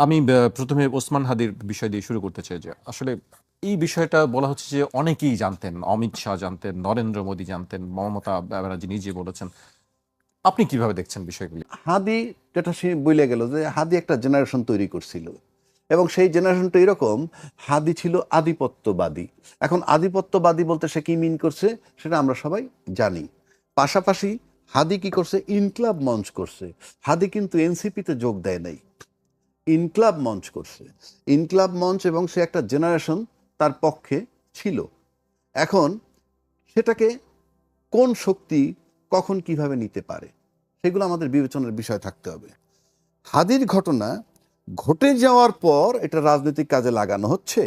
আমি প্রথমে ওসমান হাদির বিষয় দিয়ে শুরু করতে চাই যে আসলে এই বিষয়টা বলা হচ্ছে যে অনেকেই জানতেন, অমিত শাহ জানতেন, নরেন্দ্র মোদী জানতেন, মমতা ব্যানার্জি নিজে বলেছেন। আপনি কিভাবে দেখছেন বিষয়গুলি? হাদি, যেটা সে বলে গেল যে হাদি একটা জেনারেশন তৈরি করছিল, এবং সেই জেনারেশনটা এরকম, হাদি ছিল আধিপত্যবাদী। এখন আধিপত্যবাদী বলতে সে কি মিন করছে সেটা আমরা সবাই জানি। পাশাপাশি হাদি কি করছে, ইনকলাব মঞ্চ করছে। হাদি কিন্তু এনসিপিতে যোগ দেয় নাই, ইনকলাব মঞ্চ করছে। ইনকলাব মঞ্চ, এবং সে একটা জেনারেশন তার পক্ষে ছিল। এখন সেটাকে কোন শক্তি কখন কিভাবে নিতে পারে সেগুলো আমাদের বিবেচনার বিষয় থাকতে হবে। হাদির ঘটনা ঘটে যাওয়ার পর এটা রাজনৈতিক কাজে লাগানো হচ্ছে,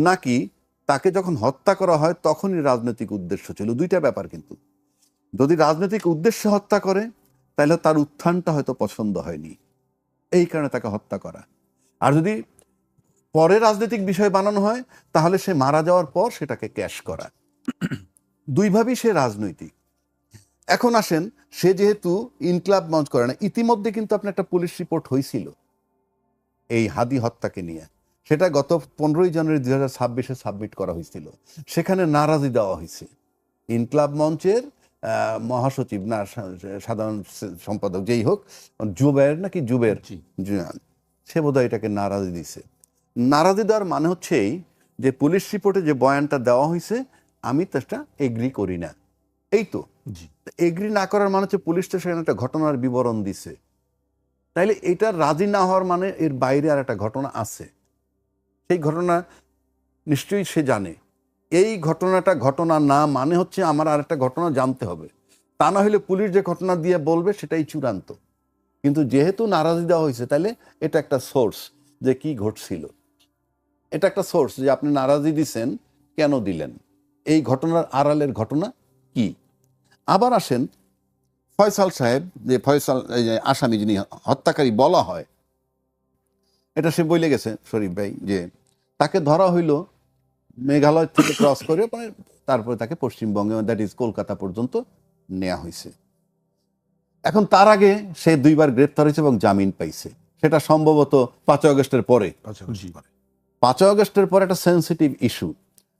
নাকি তাকে যখন হত্যা করা হয় তখনই রাজনৈতিক উদ্দেশ্য ছিল? দুইটা ব্যাপার কিন্তু। যদি রাজনৈতিক উদ্দেশ্যে হত্যা করে তাহলে তার উত্থানটা হয়তো পছন্দ হয়নি, এই কারণে তাকে হত্যা করা। আর যদি পরে রাজনৈতিক বিষয় বানানো হয় তাহলে সে মারা যাওয়ার পর সেটাকে ক্যাশ করা। দুইভাবেই সে রাজনৈতিক। এখন আসেন, সে যেহেতু ইনকলাব মঞ্চ করে না, ইতিমধ্যে কিন্তু আপনার একটা পুলিশ রিপোর্ট হয়েছিল এই হাদি হত্যাকে নিয়ে। সেটা গত 15ই জানুয়ারি 2026-এ সাবমিট করা হয়েছিল। সেখানে নারাজি দেওয়া হয়েছে। ইনকলাব মঞ্চের মহাসচিব না সাধারণ সম্পাদক যেই হোক, জুবের নাকি জুবের, জি। সে বোধহয় এটাকে নারাজি দিছে। নারাজি দেওয়ার মানে হচ্ছে এই যে পুলিশ রিপোর্টে যে বয়ানটা দেওয়া হয়েছে আমি তাটা এগ্রি করি না, এই তো। জি। এগ্রি না করার মানে হচ্ছে পুলিশ তো সেখানে একটা ঘটনার বিবরণ দিছে, তাইলে এটা রাজি না হওয়ার মানে এর বাইরে আর একটা ঘটনা আছে। সেই ঘটনা নিশ্চয়ই সে জানে। এই ঘটনাটা ঘটনা না মানে হচ্ছে আমার আর একটা ঘটনা জানতে হবে, তা না হলে পুলিশ যে ঘটনা দিয়ে বলবে সেটাই চূড়ান্ত। কিন্তু যেহেতু নারাজি দেওয়া হয়েছে তাহলে এটা একটা সোর্স যে কি ঘটছিল, এটা একটা সোর্স যে আপনি নারাজি দিছেন, কেন দিলেন, এই ঘটনার আড়ালের ঘটনা কি। আবার আসেন ফয়সাল সাহেব, যে ফয়সাল এই যে আসামি যিনি হত্যাকারী বলা হয়, এটা সে বলে গেছে শরীফ ভাই যে তাকে ধরা হইল মেঘালয় থেকে ক্রস করে, মানে তারপরে তাকে পশ্চিমবঙ্গে, দ্যাট ইজ কলকাতা পর্যন্ত নেওয়া হয়েছে। এখন তার আগে সে 2বার গ্রেপ্তার হয়েছে এবং জামিন পাইছে, সেটা সম্ভবত 5ই আগস্টের পরে। জি। 5ই আগস্টের পরে একটা সেন্সিটিভ ইস্যু।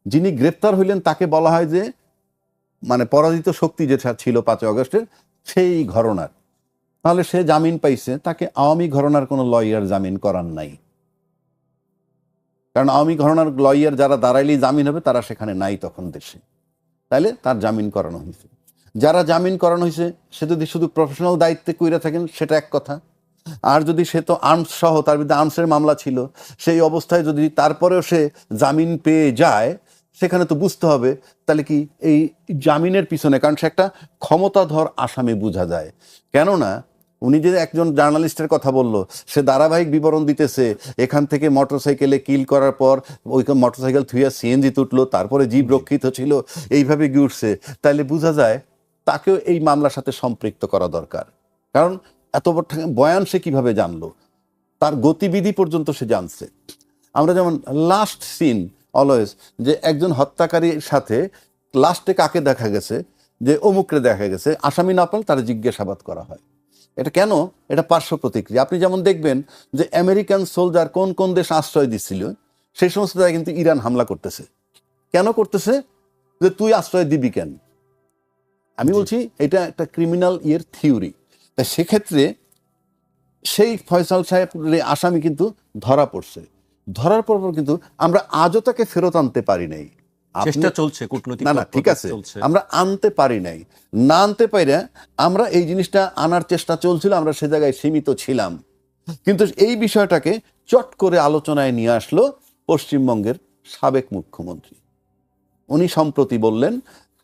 যিনি গ্রেপ্তার হইলেন তাকে বলা হয় যে মানে পরাজিত শক্তি যেটা ছিল 5ই আগস্টের সেই ঘরনার। তাহলে সে জামিন পাইছে, তাকে আওয়ামী ঘরনার কোনো লয়ার জামিন করার নাই, কারণ আওয়ামী ঘরনার লয়ার যারা দাঁড়াইলেই জামিন হবে তারা সেখানে নাই তখন দেশে। তাইলে তার জামিন করানো হয়েছে। যারা জামিন করানো হয়েছে সে যদি শুধু প্রফেশনাল দায়িত্বে কইরা থাকেন সেটা এক কথা, আর যদি সে তো আর্মস সহ, তার বিরুদ্ধে আর্মসের মামলা ছিল, সেই অবস্থায় যদি তারপরেও সে জামিন পেয়ে যায়, সেখানে তো বুঝতে হবে তাহলে কি এই জামিনের পিছনে, কারণ সে একটা ক্ষমতাধর আসামি বোঝা যায়। কেননা উনি যে একজন জার্নালিস্টের কথা বলল, সে ধারাবাহিক বিবরণ দিতেছে এখান থেকে মোটরসাইকেলে কিল করার পর ওই মোটরসাইকেল থুইয়া সিএনজি তুটলো, তারপরে জীব রক্ষিত ছিল, এইভাবে গিয়ে উঠছে, তাহলে বোঝা যায় তাকেও এই মামলার সাথে সম্পৃক্ত করা দরকার। কারণ এত বড় বয়ান সে কিভাবে জানলো, তার গতিবিধি পর্যন্ত সে জানছে। আমরা যেমন লাস্ট সিন অলওয়েজ, যে একজন হত্যাকারীর সাথে লাস্টে কাকে দেখা গেছে, যে অমুকরে দেখা গেছে, আসামি না পেলে তার জিজ্ঞাসাবাদ করা হয়। এটা কেন? এটা পার্শ্ব প্রতিক্রিয়া। আপনি যেমন দেখবেন যে আমেরিকান সোলজার কোন কোন দেশ আশ্রয় দিচ্ছিল, সেই সমস্ত জায়গায় কিন্তু ইরান হামলা করতেছে। কেন করতেছে? যে তুই আশ্রয় দিবি কেন। আমি বলছি এটা একটা ক্রিমিনাল থিওরি। তাই সেক্ষেত্রে সেই ফয়সাল সাহেব আসামি কিন্তু ধরা পড়ছে। ধরার পর কিন্তু আমরা আজও তাকে ফেরত আনতে পারি নাই। চেষ্টা চলছে, কূটনৈতিক না না ঠিক আছে, চলছে। আমরা আনতে পারি নাই। না আনতে পাইরা আমরা এই জিনিসটা আনার চেষ্টা চলছিল, আমরা সে জায়গায় সীমিত ছিলাম। কিন্তু এই বিষয়টাকে চট করে আলোচনায় নিয়ে আসলো পশ্চিমবঙ্গের সাবেক মুখ্যমন্ত্রী। উনি সম্প্রতি বললেন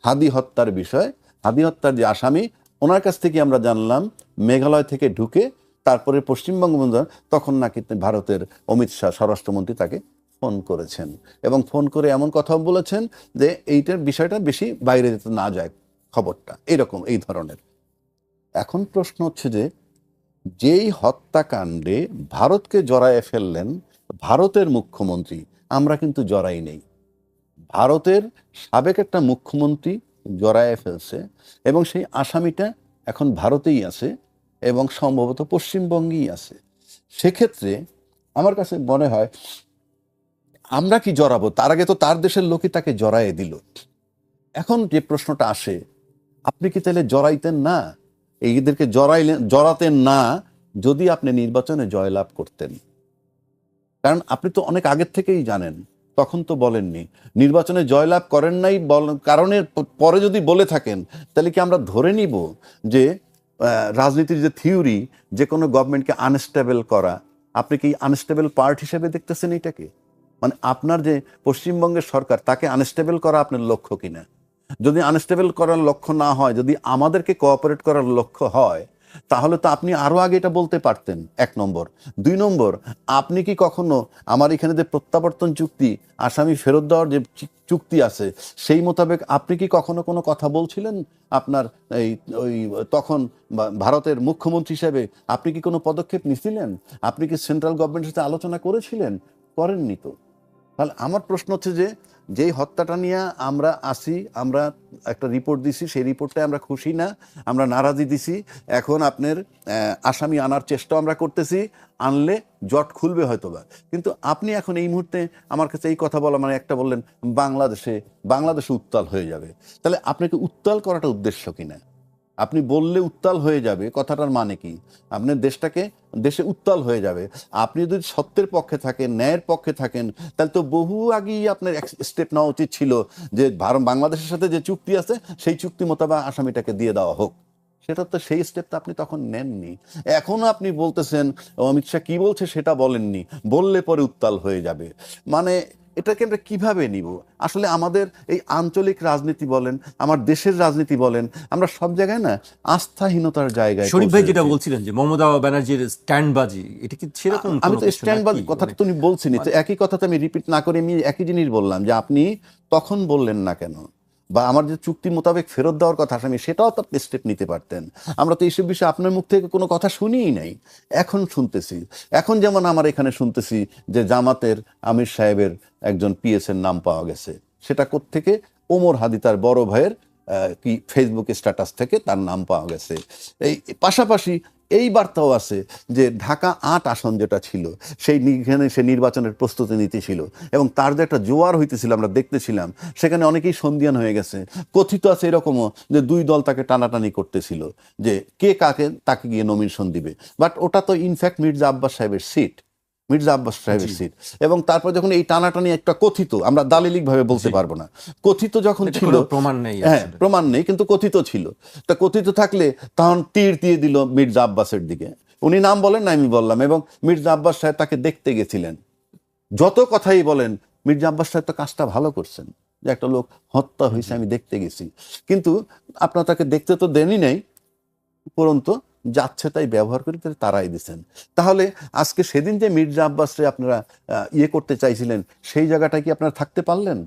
হাদি হত্যার বিষয়, হাদি হত্যার যে আসামি, ওনার কাছ থেকে আমরা জানলাম মেঘালয় থেকে ঢুকে তারপরে পশ্চিমবঙ্গ, তখন নাকি ভারতের অমিত শাহ স্বরাষ্ট্রমন্ত্রী তাকে ফোন করেছেন, এবং ফোন করে এমন কথাও বলেছেন যে এইটার বিষয়টা বেশি বাইরে যেতে না যায় খবরটা, এরকম এই ধরনের। এখন প্রশ্ন হচ্ছে যে যেই হত্যাকাণ্ডে ভারতকে জড়ায়ে ফেললেন ভারতের মুখ্যমন্ত্রী, আমরা কিন্তু জড়াই নেই। ভারতের সাবেক একটা মুখ্যমন্ত্রী জড়ায়ে ফেলছে, এবং সেই আসামিটা এখন ভারতেই আছে এবং সম্ভবত পশ্চিমবঙ্গেই আছে। সেক্ষেত্রে আমার কাছে মনে হয় আমরা কি জড়াবো, তার আগে তো তার দেশের লোকই তাকে জড়াইয়ে দিল। এখন যে প্রশ্নটা আসে, আপনি কি তাহলে জড়াইতেন না, এইদেরকে জড়াতেন না যদি আপনি নির্বাচনে জয়লাভ করতেন? কারণ আপনি তো অনেক আগের থেকেই জানেন, তখন তো বলেননি। নির্বাচনে জয়লাভ করেন নাই কারণের পরে যদি বলে থাকেন, তাহলে কি আমরা ধরে নিব যে রাজনীতির যে থিওরি, যে কোনো গভর্নমেন্টকে আনস্টেবল করা, আপনি কি আনস্টেবল পার্ট হিসেবে দেখতেছেন এটাকে? মানে আপনার যে পশ্চিমবঙ্গের সরকার, তাকে আনস্টেবল করা আপনার লক্ষ্য কিনা? যদি আনস্টেবল করার লক্ষ্য না হয়, যদি আমাদেরকে কোঅপারেট করার লক্ষ্য হয়, তাহলে তো আপনি আরো আগে এটা বলতে পারতেন, 1 নম্বর। 2 নম্বর, আপনি কি কখনো আমার এখানে যে প্রত্যাবর্তন চুক্তি, আসামি ফেরত দেওয়ার যে চুক্তি আছে, সেই মোতাবেক আপনি কি কখনো কোনো কথা বলছিলেন? আপনার এই ওই তখন ভারতের মুখ্যমন্ত্রী হিসেবে আপনি কি কোনো পদক্ষেপ নিছিলেন? আপনি কি সেন্ট্রাল গভর্নমেন্টের সাথে আলোচনা করেছিলেন? করেননি তো। তাহলে আমার প্রশ্ন হচ্ছে যে, যেই হত্যাটা নিয়ে আমরা আসি, আমরা একটা রিপোর্ট দিছি, সেই রিপোর্টে আমরা খুশি না, আমরা নারাজি দিছি। এখন আপনার আসামি আনার চেষ্টা আমরা করতেছি, আনলে জট খুলবে হয়তোবা। কিন্তু আপনি এখন এই মুহূর্তে আমার কাছে এই কথা বলা মানে, একটা বললেন বাংলাদেশে উত্তাল হয়ে যাবে। তাহলে আপনাকে উত্তাল করাটা উদ্দেশ্য কিনা? আপনি বললে উত্তাল হয়ে যাবে, কথাটার মানে কি? আপনার দেশে উত্তাল হয়ে যাবে। আপনি যদি সত্যের পক্ষে থাকেন, ন্যায়ের পক্ষে থাকেন, তাহলে তো বহু আগেই আপনার স্টেপ নেওয়া উচিত ছিল যে বাংলাদেশের সাথে যে চুক্তি আছে, সেই চুক্তি মোতাবেক আসামিটাকে দিয়ে দেওয়া হোক। সেটা তো, সেই স্টেপটা আপনি তখন নেননি। এখনো আপনি বলতেছেন অমিত শাহ কি বলছে সেটা বলেননি, বললে পরে উত্তাল হয়ে যাবে। মানে এটাকে আমরা কিভাবে নিব? আসলে আমাদের এই আঞ্চলিক রাজনীতি বলেন, আমার দেশের রাজনীতি বলেন, আমরা সব জায়গায় না আস্থাহীনতার জায়গায় শরীফ ভাই যেটা পৌঁছেছি। বলছিলেন যে মমতা ব্যানার্জির স্ট্যান্ডবাজি, এটা কি সেরকম আমি কোনো তো কিছু স্ট্যান্ডবাজি নাকি? কথাটা তুমি বলছিনি তো, একই কথাতে আমি রিপিট না করে আমি একই জিনিস বললাম যে আপনি তখন বললেন না কেন? বা আমার যে চুক্তি মোতাবেক ফেরত দেওয়ার কথা আসামি, সেটাও তো স্টেপ নিতে পারতেন। আমরা তো এইসব বিষয়ে আপনার মুখ থেকে কোনো কথা শুনিই নাই, এখন শুনতেছি। এখন যেমন আমার এখানে শুনতেছি যে জামাতের আমির সাহেবের একজন পিএস এর নাম পাওয়া গেছে। সেটা কোত্থেকে? ওমর হাদি তার বড় ভাইয়ের কি ফেসবুক স্ট্যাটাস থেকে তার নাম পাওয়া গেছে। এই পাশাপাশি এই বার্তাও আছে যে ঢাকা 8 আসন যেটা ছিল, সেইখানে সে নির্বাচনের প্রস্তুতি নিতেছিল, এবং তার যে একটা জোয়ার হইতেছিল আমরা দেখতেছিলাম, সেখানে অনেকেই সন্দিহান হয়ে গেছে। কথিত আছে এরকমও যে 2 দল তাকে টানাটানি করতেছিল যে কে কাকে তাকে গিয়ে নমিনেশন দিবে। বাট ওটা তো ইনফ্যাক্ট মির্জা আব্বাস সাহেবের সিট, সিট। এবং তারপর যখন এই টানাটানি একটা কথিত, আমরা দালিলিক ভাবে বলতে পারবো না, কথিত যখন এটা ছিল, কোনো প্রমাণ নেই হ্যাঁ আসলে। প্রমাণ নেই কিন্তু কথিত ছিল, তা কথিত থাকলে তখন তীর দিয়ে দিল মির্জা আব্বাসের দিকে। উনি নাম বলেন না, আমি বললাম, এবং মির্জা আব্বাস সাহেব তাকে দেখতে গেছিলেন। যত কথাই বলেন, মির্জা আব্বাস সাহেব তো কাজটা ভালো করছেন, যে একটা লোক হত্যা হয়েছে আমি দেখতে গেছি, কিন্তু আপনার তাকে দেখতে তো দেনই নাই, উপরন্তু যাচ্ছে তাই ব্যবহার করে তারাই দিচ্ছেন। তাহলে আজকে সেদিন যে মির্জা আব্বাসরে আপনারা ইয়ে করতে চাইছিলেন, সেই জায়গাটায় কি আপনারা থাকতে পারলেন?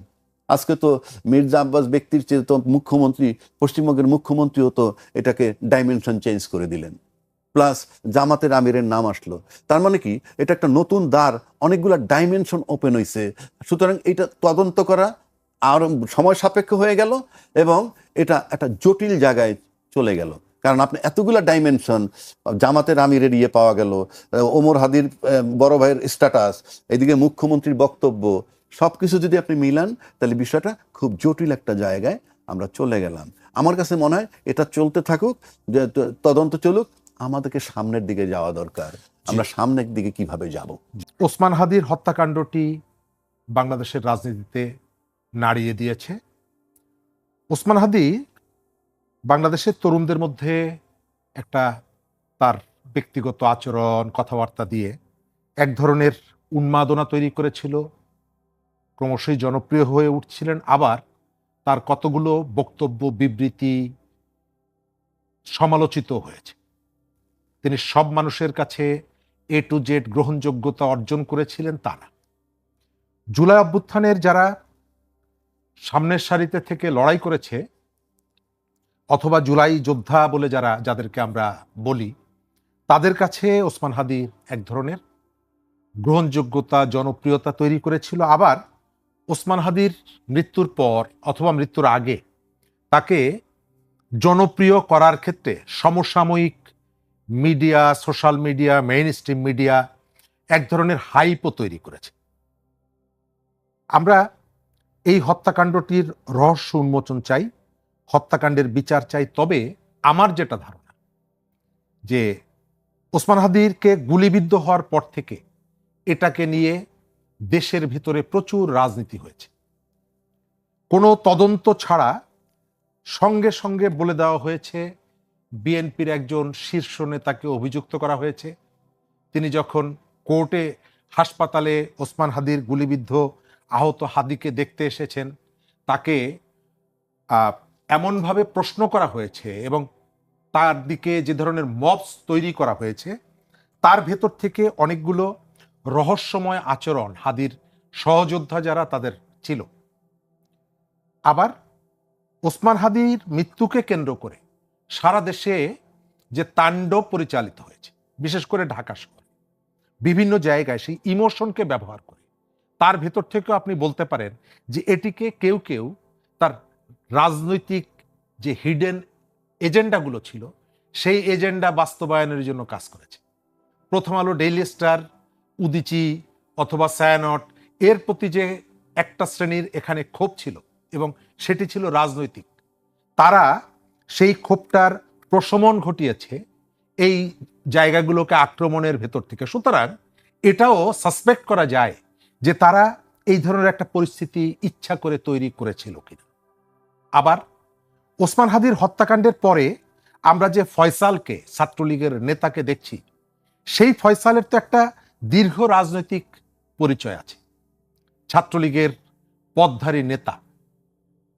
আজকে তো মির্জা আব্বাস ব্যক্তির চেয়ে তো মুখ্যমন্ত্রী, পশ্চিমবঙ্গের মুখ্যমন্ত্রীও তো এটাকে ডাইমেনশন চেঞ্জ করে দিলেন, প্লাস জামাতের আমিরের নাম আসলো। তার মানে কি, এটা একটা নতুন দ্বার, অনেকগুলা ডাইমেনশন ওপেন হয়েছে। সুতরাং এটা তদন্ত করা আর সময় সাপেক্ষ হয়ে গেল, এবং এটা একটা জটিল জায়গায় চলে গেল। কারণ আপনি এতগুলা ডাইমেনশন, জামাতের আমিরের ইয়ে পাওয়া গেল, ওমর হাদির বড় ভাইয়ের স্ট্যাটাস, এদিকে মুখ্যমন্ত্রীর বক্তব্য, সবকিছু যদি আপনি মিলান, তাহলে বিষয়টা খুব জটিল একটা জায়গায় আমরা চলে গেলাম। আমার কাছে মনে হয় এটা চলতে থাকুক, তদন্ত চলুক, আমাদেরকে সামনের দিকে যাওয়া দরকার। আমরা সামনের দিকে কিভাবে যাব? ওসমান হাদির হত্যাকাণ্ডটি বাংলাদেশের রাজনীতিতে নাড়িয়ে দিয়েছে। ওসমান হাদি বাংলাদেশের তরুণদের মধ্যে একটা, তার ব্যক্তিগত আচরণ কথাবার্তা দিয়ে এক ধরনের উন্মাদনা তৈরি করেছিল, ক্রমশই জনপ্রিয় হয়ে উঠছিলেন। আবার তার কতগুলো বক্তব্য বিবৃতি সমালোচিত হয়েছে। তিনি সব মানুষের কাছে এ টু জেড গ্রহণযোগ্যতা অর্জন করেছিলেন তা না। জুলাই অভ্যুত্থানের যারা সামনের সারিতে থেকে লড়াই করেছে, অথবা জুলাই যোদ্ধা বলে যাদেরকে আমরা বলি, তাদের কাছে ওসমান হাদি এক ধরনের গ্রহণযোগ্যতা, জনপ্রিয়তা তৈরি করেছিল। আবার ওসমান হাদির মৃত্যুর পর অথবা মৃত্যুর আগে তাকে জনপ্রিয় করার ক্ষেত্রে সমসাময়িক media, social media, main stream media এক ধরনের হাইপও তৈরি করেছে। আমরা এই হত্যাকাণ্ডটির রহস্য উন্মোচন চাই, হত্যাকাণ্ডের বিচার চাই। তবে আমার যেটা ধারণা যে ওসমান হাদিকে গুলিবিদ্ধ হওয়ার পর থেকে এটাকে নিয়ে দেশের ভিতরে প্রচুর রাজনীতি হয়েছে। কোনো তদন্ত ছাড়া সঙ্গে সঙ্গে বলে দেওয়া হয়েছে বিএনপির একজন শীর্ষ নেতাকে অভিযুক্ত করা হয়েছে। তিনি যখন কোর্টে হাসপাতালে ওসমান হাদির গুলিবিদ্ধ আহত হাদিকে দেখতে এসেছেন, তাকে এমনভাবে প্রশ্ন করা হয়েছে এবং তার দিকে যে ধরনের মবস তৈরি করা হয়েছে, তার ভেতর থেকে অনেকগুলো রহস্যময় আচরণ হাদির সহযোদ্ধা যারা তাদের ছিল। আবার ওসমান হাদির মৃত্যুকে কেন্দ্র করে সারা দেশে যে তাণ্ডব পরিচালিত হয়েছে, বিশেষ করে ঢাকা শহরে বিভিন্ন জায়গায় সেই ইমোশনকে ব্যবহার করে, তার ভেতর থেকেও আপনি বলতে পারেন যে এটিকে কেউ কেউ তার রাজনৈতিক যে হিডেন এজেন্ডাগুলো ছিল সেই এজেন্ডা বাস্তবায়নের জন্য কাজ করেছে। প্রথম আলো, ডেইলি স্টার, উদিচি অথবা ছায়ানট, এর প্রতি যে একটা শ্রেণীর এখানে ক্ষোভ ছিল এবং সেটি ছিল রাজনৈতিক, তারা সেই ক্ষোভটার প্রশমন ঘটিয়েছে এই জায়গাগুলোকে আক্রমণের ভেতর থেকে। সুতরাং এটাও সাসপেক্ট করা যায় যে তারা এই ধরনের একটা পরিস্থিতি ইচ্ছা করে তৈরি করেছিল কিনা। আবার ওসমান হাদির হত্যাকাণ্ডের পরে আমরা যে ফয়সালকে, ছাত্রলীগের নেতাকে দেখছি, সেই ফয়সালের তো একটা দীর্ঘ রাজনৈতিক পরিচয় আছে। ছাত্রলীগের পদধারী নেতা,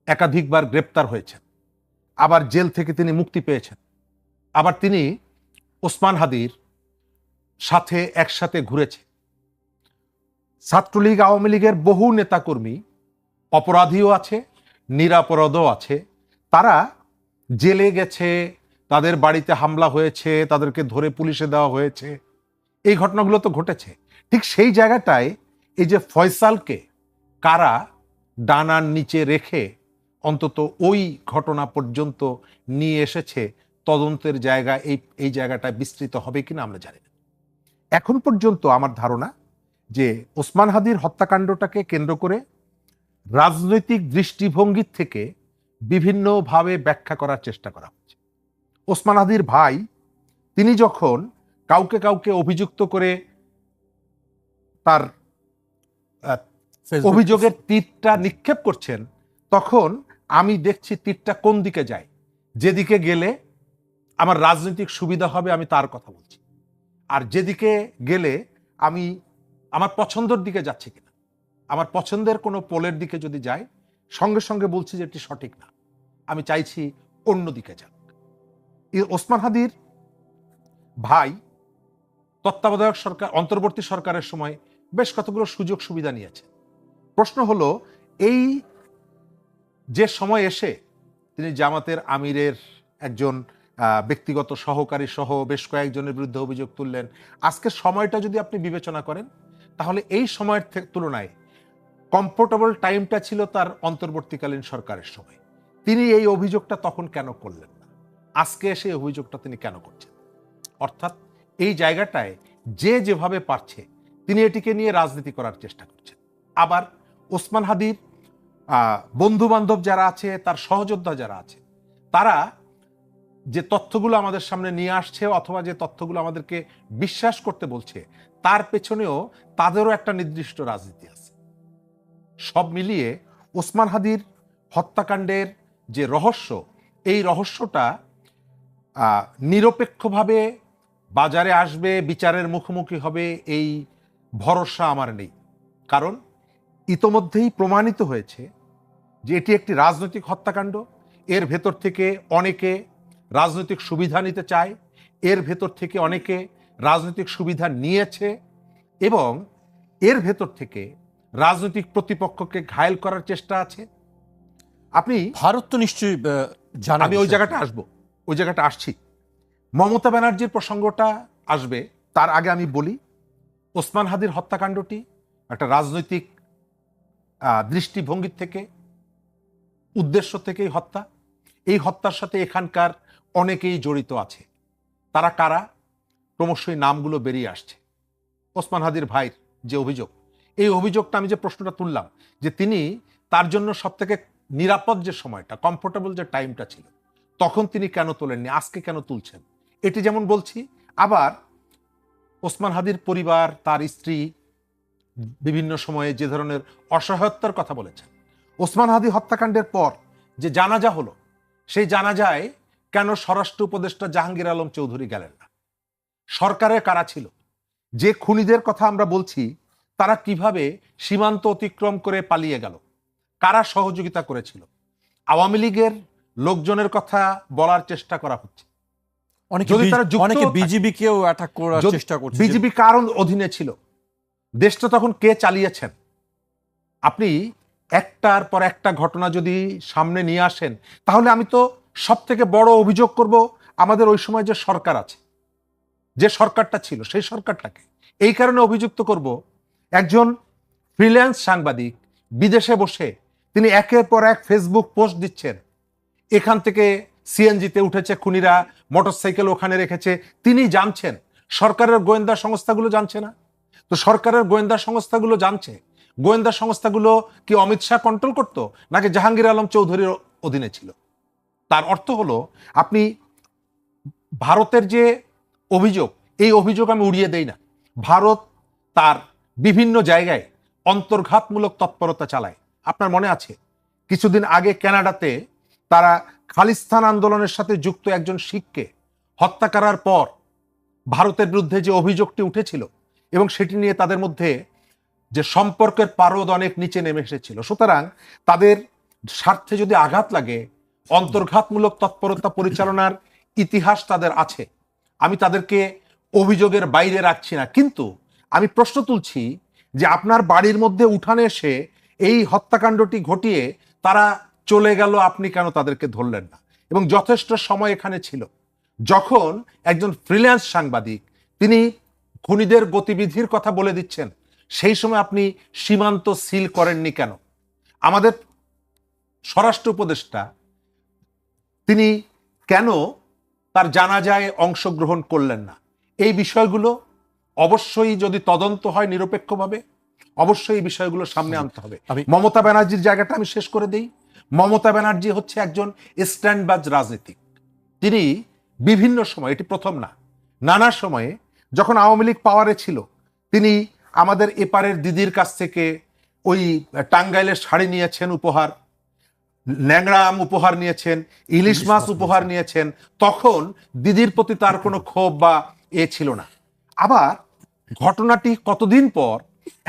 একাধিকবার গ্রেপ্তার হয়েছেন, আবার জেল থেকে তিনি মুক্তি পেয়েছেন, আবার তিনি ওসমান হাদির সাথে একসাথে ঘুরেছে। ছাত্রলীগ, আওয়ামী লীগের বহু নেতাকর্মী অপরাধীও আছে, নিরাপরাধও আছে। তারা জেলে গেছে, তাদের বাড়িতে হামলা হয়েছে, তাদেরকে ধরে পুলিশে দেওয়া হয়েছে, এই ঘটনাগুলো তো ঘটেছে। ঠিক সেই জায়গাটায় এই যে ফয়সালকে কারা ডানার নিচে রেখে অন্তত ওই ঘটনা পর্যন্ত নিয়ে এসেছে, তদন্তের জায়গা এই জায়গাটায় বিস্তৃত হবে কিনা আমরা জানি না। এখন পর্যন্ত আমার ধারণা যে ওসমান হাদির হত্যাকাণ্ডটাকে কেন্দ্র করে রাজনৈতিক দৃষ্টিভঙ্গির থেকে বিভিন্নভাবে ব্যাখ্যা করার চেষ্টা করা হচ্ছে। ওসমান হাদির ভাই তিনি যখন কাউকে কাউকে অভিযুক্ত করে তার অভিযোগের তীরটা নিক্ষেপ করছেন, তখন আমি দেখছি তীরটা কোন দিকে যায়, যেদিকে গেলে আমার রাজনৈতিক সুবিধা হবে আমি তার কথা বলছি, আর যেদিকে গেলে আমি আমার পছন্দের দিকে যাচ্ছে কিনা, আমার পছন্দের কোনো পোলের দিকে যদি যায়, সঙ্গে সঙ্গে বলছি যে এটি সঠিক না, আমি চাইছি অন্য দিকে যাক। ওসমান হাদির ভাই তত্ত্বাবধায়ক সরকার, অন্তর্বর্তী সরকারের সময় বেশ কতগুলো সুযোগ সুবিধা নিয়েছে। প্রশ্ন হলো, এই যে সময় এসে তিনি জামাতের আমিরের একজন ব্যক্তিগত সহকারী সহ বেশ কয়েকজনের বিরুদ্ধে অভিযোগ তুললেন, আজকের সময়টা যদি আপনি বিবেচনা করেন, তাহলে এই সময়ের তুলনায় কমফোর্টেবল টাইমটা ছিল তার অন্তর্বর্তীকালীন সরকারের সময়। তিনি এই অভিযোগটা তখন কেন করলেন না, আজকে এসে অভিযোগটা তিনি কেন করছেন? অর্থাৎ এই জায়গাটায় যে যেভাবে পারছে তিনি এটিকে নিয়ে রাজনীতি করার চেষ্টা করছেন। আবার ওসমান হাদির বন্ধু বান্ধব যারা আছে, তার সহযোদ্ধা যারা আছে, তারা যে তথ্যগুলো আমাদের সামনে নিয়ে আসছে অথবা যে তথ্যগুলো আমাদেরকে বিশ্বাস করতে বলছে, তার পেছনেও তাদেরও একটা নির্দিষ্ট রাজনীতি আছে। সব মিলিয়ে ওসমান হাদির হত্যাকাণ্ডের যে রহস্য, এই রহস্যটা নিরপেক্ষভাবে বাজারে আসবে, বিচারের মুখোমুখি হবে, এই ভরসা আমার নেই। কারণ ইতোমধ্যেই প্রমাণিত হয়েছে যে এটি একটি রাজনৈতিক হত্যাকাণ্ড। এর ভেতর থেকে অনেকে রাজনৈতিক সুবিধা নিতে চায়, এর ভেতর থেকে অনেকে রাজনৈতিক সুবিধা নিয়েছে এবং এর ভেতর থেকে রাজনৈতিক প্রতিপক্ষকে ঘায়েল করার চেষ্টা আছে। আপনি ভারত তো নিশ্চয়ই জানা, আমি ওই জায়গাটা আসছি, মমতা ব্যানার্জির প্রসঙ্গটা আসবে, তার আগে আমি বলি ওসমান হাদির হত্যাকাণ্ডটি একটা রাজনৈতিক দৃষ্টিভঙ্গির থেকে, উদ্দেশ্য থেকেই হত্যা। এই হত্যার সাথে এখানকার অনেকেই জড়িত আছে। তারা কারা? ক্রমশই নামগুলো বেরিয়ে আসছে। ওসমান হাদির ভাইয়ের যে অভিযোগ, এই অভিযোগটা আমি যে প্রশ্নটা তুললাম যে তিনি তার জন্য সব থেকে নিরাপদ যে সময়টা, কমফোর্টেবল যে টাইমটা ছিল, তখন তিনি কেন তোলেননি, আজকে কেন তুলছেন, এটি যেমন বলছি। আবার ওসমান হাদির পরিবার, তার স্ত্রী বিভিন্ন সময়ে যে ধরনের অসহায়তার কথা বলেছেন, ওসমান হাদি হত্যাকাণ্ডের পর যে জানাজা হলো, সেই জানাজায় কেন স্বরাষ্ট্র উপদেষ্টা জাহাঙ্গীর আলম চৌধুরী গেলেন না? সরকারের কারা ছিল? যে খুনিদের কথা আমরা বলছি, তারা কিভাবে সীমান্ত অতিক্রম করে পালিয়ে গেল? কারা সহযোগিতা করেছিল? আওয়ামী লীগের লোকজনের কথা বলার চেষ্টা করা হচ্ছে। যদি তারা যুক্ত অনেকে থাকে, বিজিবিকেও অ্যাটাক করার চেষ্টা করছে। বিজেপি কার অধীনে ছিল? দেশটা তখন কে চালিয়েছেন? আপনি একটার পর একটা ঘটনা যদি সামনে নিয়ে আসেন, তাহলে আমি তো সব থেকে বড় অভিযোগ করব আমাদের ওই সময় যে সরকার আছে, যে সরকারটা ছিল, সেই সরকারটাকে। এই কারণে অভিযুক্ত করব, একজন ফ্রিল্যান্স সাংবাদিক বিদেশে বসে তিনি একের পর এক ফেসবুক পোস্ট দিচ্ছেন, এখান থেকে সিএনজিতে উঠেছে খুনিরা, মোটরসাইকেল ওখানে রেখেছে, তিনি জানছেন, সরকারের গোয়েন্দা সংস্থাগুলো জানছে না? তো সরকারের গোয়েন্দা সংস্থাগুলো জানছে, গোয়েন্দা সংস্থাগুলো কি অমিত শাহ কন্ট্রোল করতো নাকি জাহাঙ্গীর আলম চৌধুরীর অধীনে ছিল? তার অর্থ হলো, আপনি ভারতের যে অভিযোগ, এই অভিযোগ আমি উড়িয়ে দেই না। ভারত তার বিভিন্ন জায়গায় অন্তর্ঘাতমূলক তৎপরতা চালায়। আপনার মনে আছে কিছুদিন আগে কানাডাতে তারা খালিস্তান আন্দোলনের সাথে যুক্ত একজন শিখকে হত্যা করার পর ভারতের বিরুদ্ধে যে অভিযোগটি উঠেছিল, এবং সেটি নিয়ে তাদের মধ্যে যে সম্পর্কের পারদ অনেক নিচে নেমে এসেছিল। সুতরাং তাদের স্বার্থে যদি আঘাত লাগে, অন্তর্ঘাতমূলক তৎপরতা পরিচালনার ইতিহাস তাদের আছে। আমি তাদেরকে অভিযোগের বাইরে রাখছি না, কিন্তু আমি প্রশ্ন তুলছি যে আপনার বাড়ির মধ্যে উঠানে এসে এই হত্যাকাণ্ডটি ঘটিয়ে তারা চলে গেল, আপনি কেন তাদেরকে ধরলেন না? এবং যথেষ্ট সময় এখানে ছিল, যখন একজন ফ্রিল্যান্স সাংবাদিক তিনি খুনিদের গতিবিধির কথা বলে দিচ্ছেন, সেই সময় আপনি সীমান্ত সিল করেননি কেন? আমাদের স্বরাষ্ট্র উপদেষ্টা তিনি কেন তার জানাজায় অংশগ্রহণ করলেন না? এই বিষয়গুলো অবশ্যই যদি তদন্ত হয় নিরপেক্ষভাবে, অবশ্যই এই বিষয়গুলো সামনে আনতে হবে। মমতা ব্যানার্জির জায়গাটা আমি শেষ করে দেই। মমতা ব্যানার্জি হচ্ছে একজন স্ট্যান্ডবাজ রাজনীতিক। তিনি বিভিন্ন সময়, এটি প্রথম না, নানা সময়ে যখন আওয়ামী লীগ পাওয়ারে ছিল, তিনি আমাদের এপারের দিদির কাছ থেকে ওই টাঙ্গাইলের শাড়ি নিয়েছেন উপহার, ন্যাংরা আম উপহার নিয়েছেন, ইলিশ মাছ উপহার নিয়েছেন। তখন দিদির প্রতি তার কোনো ক্ষোভ বা ছিল না। আবার ঘটনাটি কতদিন পর,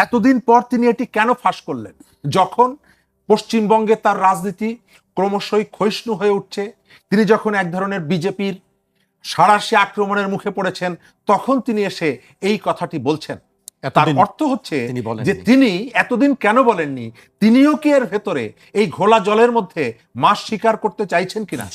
এতদিন পর তিনি এটি কেন ফাঁস করলেন? যখন পশ্চিমবঙ্গে তার রাজনীতি ক্রমশই ক্ষয়িষ্ণু হয়ে উঠছে, তিনি যখন এক ধরনের বিজেপির সাঁড়াশি আক্রমণের মুখে পড়েছেন, তখন তিনি এসে এই কথাটি বলছেন। তার অর্থ হচ্ছে যে তিনি এতদিন কেন বলেননি? তিনিও কি এর ভেতরে এই ঘোলা জলের মধ্যে মাছ শিকার করতে চাইছেন কিনা?